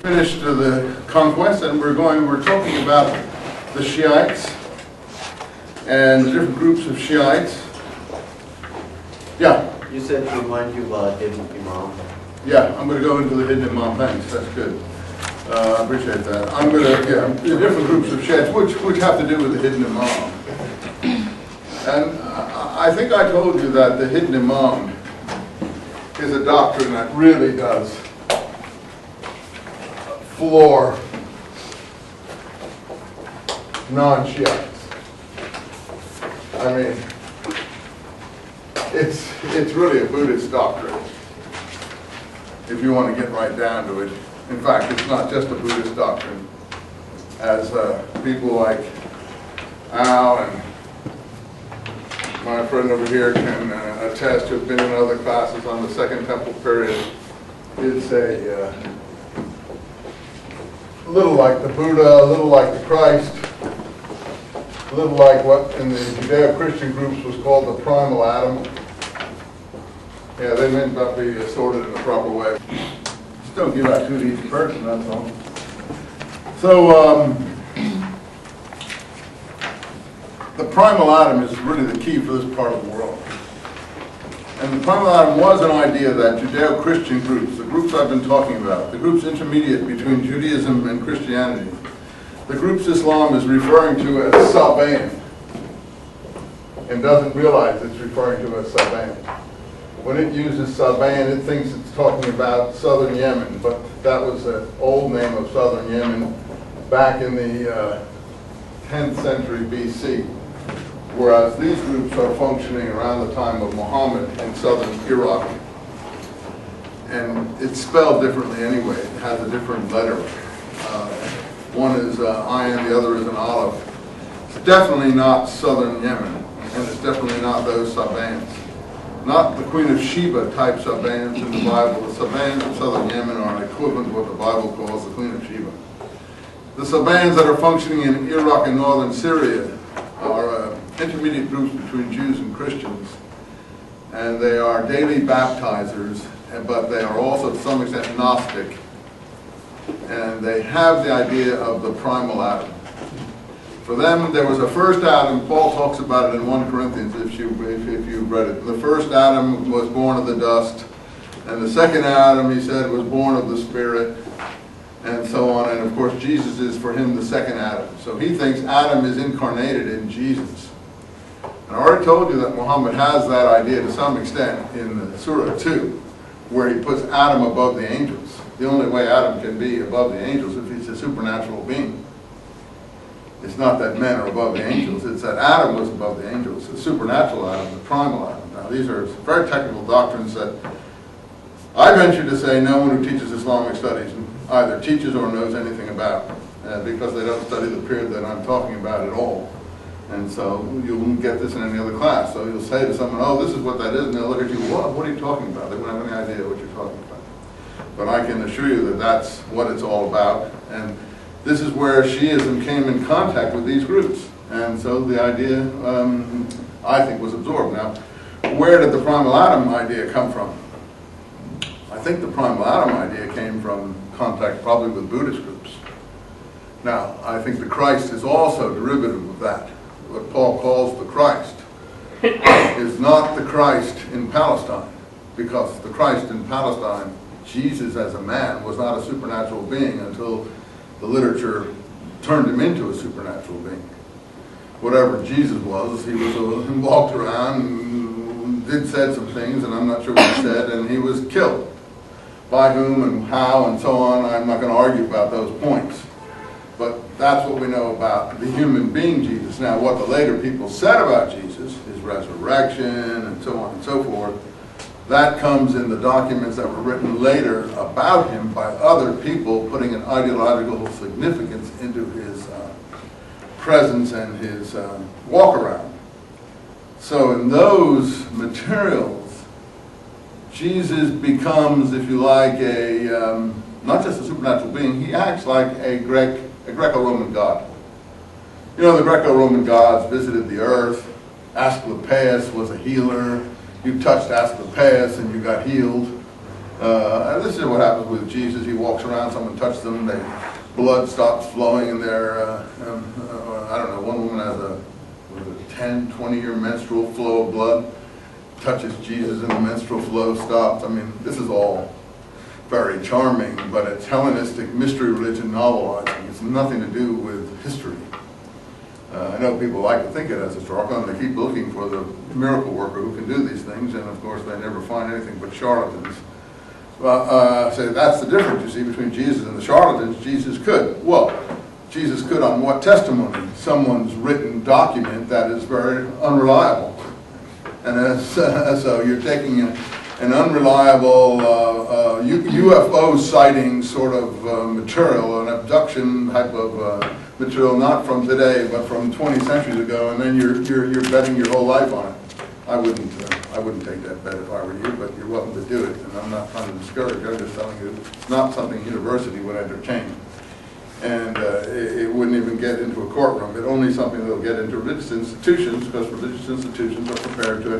Finished the conquest, and we're talking about the Shiites and the different groups of Shiites. Yeah. You said to remind you about hidden Imam. Yeah, I'm going to go into the hidden Imam. Thanks, that's good. I appreciate that. I'm going to, the different groups of Shiites, which have to do with the hidden Imam. And I think I told you that the hidden Imam is a doctrine that really does floor non-Shiites. I mean, it's really a Buddhist doctrine, if you want to get right down to it. In fact, it's not just a Buddhist doctrine, as people like Al and my friend over here can attest, who've been in other classes on the Second Temple period. It's a little like the Buddha, a little like the Christ, a little like what in the Judeo-Christian groups was called the primal Adam. Yeah, they may not be sorted in the proper way. Just don't give out to each person, that's all. So, the primal Adam is really the key for this part of the world. And the primal Adam was an idea that Judeo-Christian groups, the groups I've been talking about, the groups intermediate between Judaism and Christianity, the groups Islam is referring to as Sabaean, and doesn't realize it's referring to as Sabaean. When it uses Sabaean, it thinks it's talking about southern Yemen, but that was an old name of southern Yemen back in the 10th century BC. Whereas these groups are functioning around the time of Muhammad in southern Iraq. And it's spelled differently anyway. It has a different letter. One is ayin, the other is an aleph. It's definitely not southern Yemen, and it's definitely not those Sabaeans. Not the Queen of Sheba type Sabaeans in the Bible. The Sabaeans of southern Yemen are equivalent to what the Bible calls the Queen of Sheba. The Sabaeans that are functioning in Iraq and northern Syria are intermediate groups between Jews and Christians, and they are daily baptizers, but they are also to some extent Gnostic, and they have the idea of the primal Adam. For them, there was a first Adam. Paul talks about it in 1 Corinthians, if you've read it. The first Adam was born of the dust, and the second Adam, he said, was born of the Spirit, and so on. And of course, Jesus is for him the second Adam. So he thinks Adam is incarnated in Jesus. And I already told you that Muhammad has that idea to some extent in Surah 2, where he puts Adam above the angels. The only way Adam can be above the angels is if he's a supernatural being. It's not that men are above the angels, it's that Adam was above the angels, the supernatural Adam, the primal Adam. Now these are very technical doctrines that I venture to say no one who teaches Islamic studies either teaches or knows anything about, because they don't study the period that I'm talking about at all. And so you won't get this in any other class. So you'll say to someone, oh, this is what that is, and they'll look at you, what are you talking about? They won't have any idea what you're talking about. But I can assure you that that's what it's all about. And this is where Shiism came in contact with these groups. And so the idea, I think, was absorbed. Now, where did the primal Adam idea come from? I think the primal Adam idea came from contact probably with Buddhist groups. Now, I think the Christ is also derivative of that. What Paul calls the Christ is not the Christ in Palestine, because the Christ in Palestine, Jesus as a man, was not a supernatural being until the literature turned him into a supernatural being. Whatever Jesus was, he walked around and said some things, and I'm not sure what he said, and he was killed. By whom and how and so on, I'm not going to argue about those points. But that's what we know about the human being Jesus. Now, what the later people said about Jesus, his resurrection and so on and so forth, that comes in the documents that were written later about him by other people, putting an ideological significance into his presence and his walk around. So in those materials, Jesus becomes, if you like, not just a supernatural being, he acts like a Greco-Roman god. You know, the Greco-Roman gods visited the earth. Asclepius was a healer. You touched Asclepius and you got healed. This is what happens with Jesus. He walks around, someone touches them, blood stops flowing in their, I don't know, one woman has a 10, 20-year menstrual flow of blood, touches Jesus and the menstrual flow stops. I mean, this is all very charming, but it's Hellenistic mystery religion novelizing. It's nothing to do with history. I know people like to think it as historical, and they keep looking for the miracle worker who can do these things, and of course they never find anything but charlatans. Well, so that's the difference, you see, between Jesus and the charlatans. Jesus could. Well, Jesus could on what testimony? Someone's written document that is very unreliable. And so you're taking an unreliable UFO sighting sort of material, an abduction type of material, not from today, but from 20 centuries ago, and then you're betting your whole life on it. I wouldn't take that bet if I were you, but you're welcome to do it, and I'm not trying to discourage you. I'm just telling you it's not something university would entertain. And it wouldn't even get into a courtroom. It's only something that will get into religious institutions, because religious institutions are prepared to